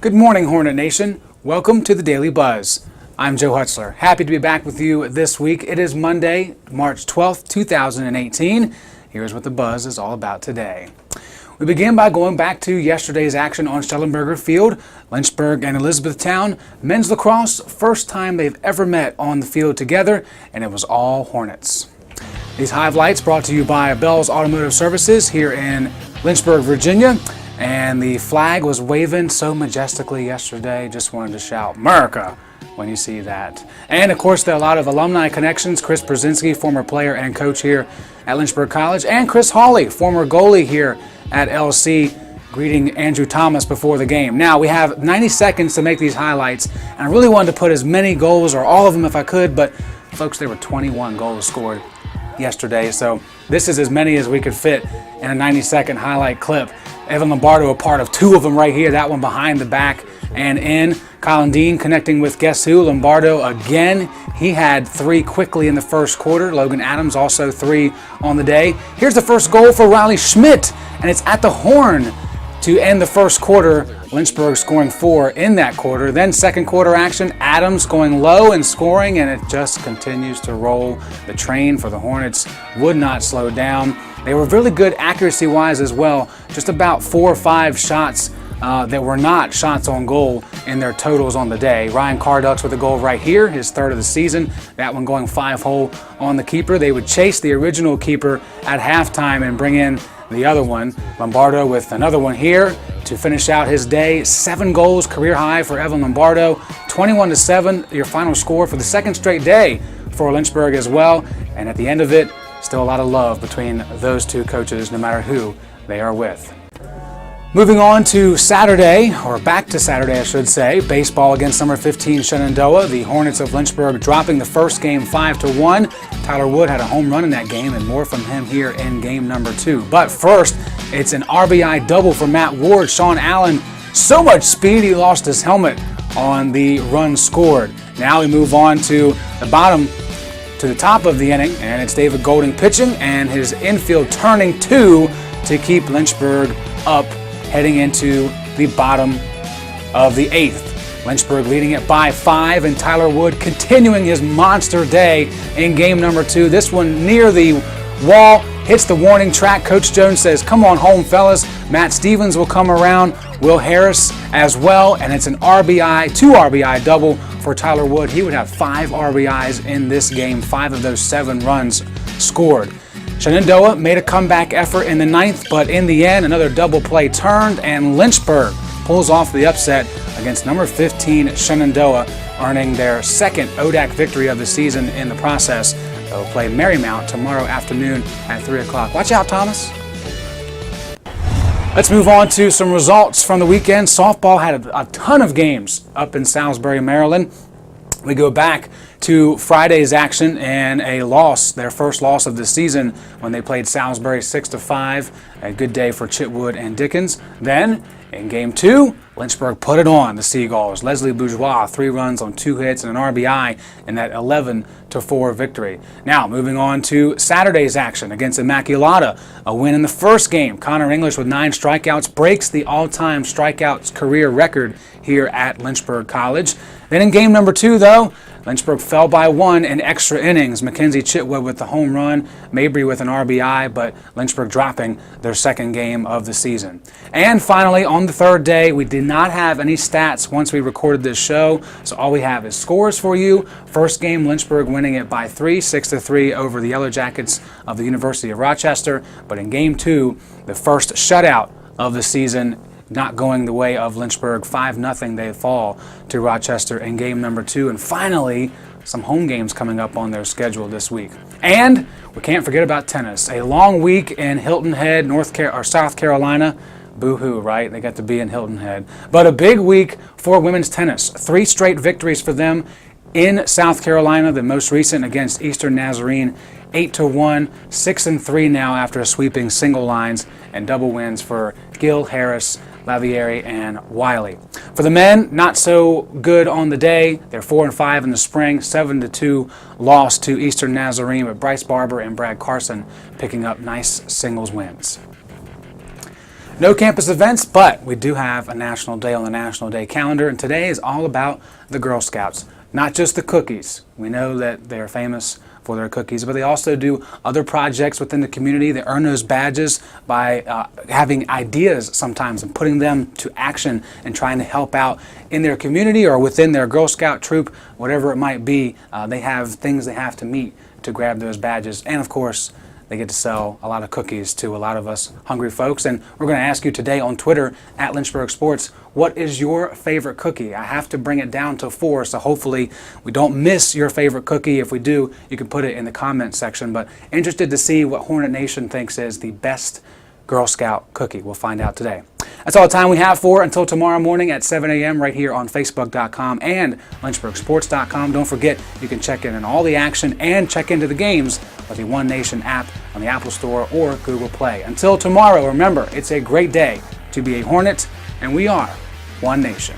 Good morning, Hornet Nation. Welcome to the Daily Buzz. I'm Joe Hutzler. Happy to be back with you this week. It is Monday, March 12th, 2018. Here's what the Buzz is all about today. We begin by going back to yesterday's action on Schellenberger Field. Lynchburg and Elizabethtown men's lacrosse, first time they've ever met on the field together, and it was all Hornets. These Hive-Lights brought to you by Bell's Automotive Services here in Lynchburg, Virginia. And the flag was waving so majestically yesterday. Just wanted to shout, America, when you see that. And of course, there are a lot of alumni connections. Chris Brzezinski, former player and coach here at Lynchburg College, and Chris Hawley, former goalie here at LC, greeting Andrew Thomas before the game. Now, we have 90 seconds to make these highlights, and I really wanted to put as many goals, or all of them if I could, but folks, there were 21 goals scored yesterday, so this is as many as we could fit in a 90-second highlight clip. Evan Lombardo a part of two of them right here, that one behind the back and in. Colin Dean connecting with guess who? Lombardo again. He had three quickly in the first quarter. Logan Adams also three on the day. Here's the first goal for Riley Schmidt, and it's at the horn to end the first quarter. Lynchburg scoring four in that quarter. Then second quarter action, Adams going low and scoring, and it just continues to roll. The train for the Hornets would not slow down. They were really good accuracy-wise as well. Just about 4 or 5 shots that were not shots on goal in their totals on the day. Ryan Cardux with a goal right here, his third of the season. That one going 5-hole on the keeper. They would chase the original keeper at halftime and bring in the other one. Lombardo with another one here to finish out his day. 7 goals, career high for Evan Lombardo. 21-7, your final score for the second straight day for Lynchburg as well. And at the end of it, still a lot of love between those two coaches, no matter who they are with. Moving on to Saturday, or back to Saturday I should say, baseball against number 15 Shenandoah. The Hornets of Lynchburg dropping the first game 5-1. Tyler Wood had a home run in that game, and more from him here in game number 2. But first, it's an RBI double for Matt Ward. Sean Allen, so much speed he lost his helmet on the run scored. Now we move on to the top of the inning, and it's David Golding pitching, and his infield turning two to keep Lynchburg up heading into the bottom of the 8th. Lynchburg leading it by 5, and Tyler Wood continuing his monster day in game number 2. This one near the wall, hits the warning track. Coach Jones says, come on home, fellas. Matt Stevens will come around, Will Harris as well, and it's an two RBI double for Tyler Wood. He would have 5 RBIs in this game, 5 of those 7 runs scored. Shenandoah made a comeback effort in the 9th, but in the end, another double play turned, and Lynchburg pulls off the upset against number 15 Shenandoah, earning their second ODAC victory of the season in the process. They'll play Marymount tomorrow afternoon at 3 o'clock. Watch out, Thomas. Let's move on to some results from the weekend. Softball had a ton of games up in Salisbury, Maryland. We go back to Friday's action and a loss, their first loss of the season when they played Salisbury 6-5. A good day for Chitwood and Dickens. Then in game 2, Lynchburg put it on the Seagulls. Leslie Bourgeois, 3 runs on 2 hits and an RBI in that 11-4 victory. Now moving on to Saturday's action against Immaculata. A win in the first game. Connor English with 9 strikeouts breaks the all-time strikeouts career record here at Lynchburg College. Then in game number 2, though, Lynchburg fell by 1 in extra innings. Mackenzie Chitwood with the home run, Mabry with an RBI, but Lynchburg dropping their second game of the season. And finally, on the third day, we did not have any stats once we recorded this show, so all we have is scores for you. First game, Lynchburg winning it by 3, 6-3 over the Yellow Jackets of the University of Rochester. But in game 2, the first shutout of the season, not going the way of Lynchburg. 5-0 they fall to Rochester in game number 2. And finally, some home games coming up on their schedule this week. And we can't forget about tennis. A long week in Hilton Head, South Carolina. Boo-hoo, right? They got to be in Hilton Head. But a big week for women's tennis. 3 straight victories for them in South Carolina, the most recent against Eastern Nazarene, 8-1, 6-3 now after sweeping single lines, and double wins for Gill, Harris, Lavieri, and Wiley. For the men, not so good on the day. They're 4-5 in the spring, 7-2 loss to Eastern Nazarene, but Bryce Barber and Brad Carson picking up nice singles wins. No campus events, but we do have a National Day on the National Day calendar, and today is all about the Girl Scouts. Not just the cookies. We know that they're famous for their cookies, but they also do other projects within the community. They earn those badges by having ideas sometimes and putting them to action and trying to help out in their community or within their Girl Scout troop, whatever it might be. They have things they have to meet to grab those badges, and of course, they get to sell a lot of cookies to a lot of us hungry folks. And we're going to ask you today on Twitter at Lynchburg Sports, what is your favorite cookie? I have to bring it down to 4, so hopefully we don't miss your favorite cookie. If we do, you can put it in the comment section. But interested to see what Hornet Nation thinks is the best Girl Scout cookie. We'll find out today. That's all the time we have for until tomorrow morning at 7 a.m. right here on Facebook.com and LynchburgSports.com. Don't forget, you can check in on all the action and check into the games with the One Nation app on the Apple Store or Google Play. Until tomorrow, remember, it's a great day to be a Hornet, and we are One Nation.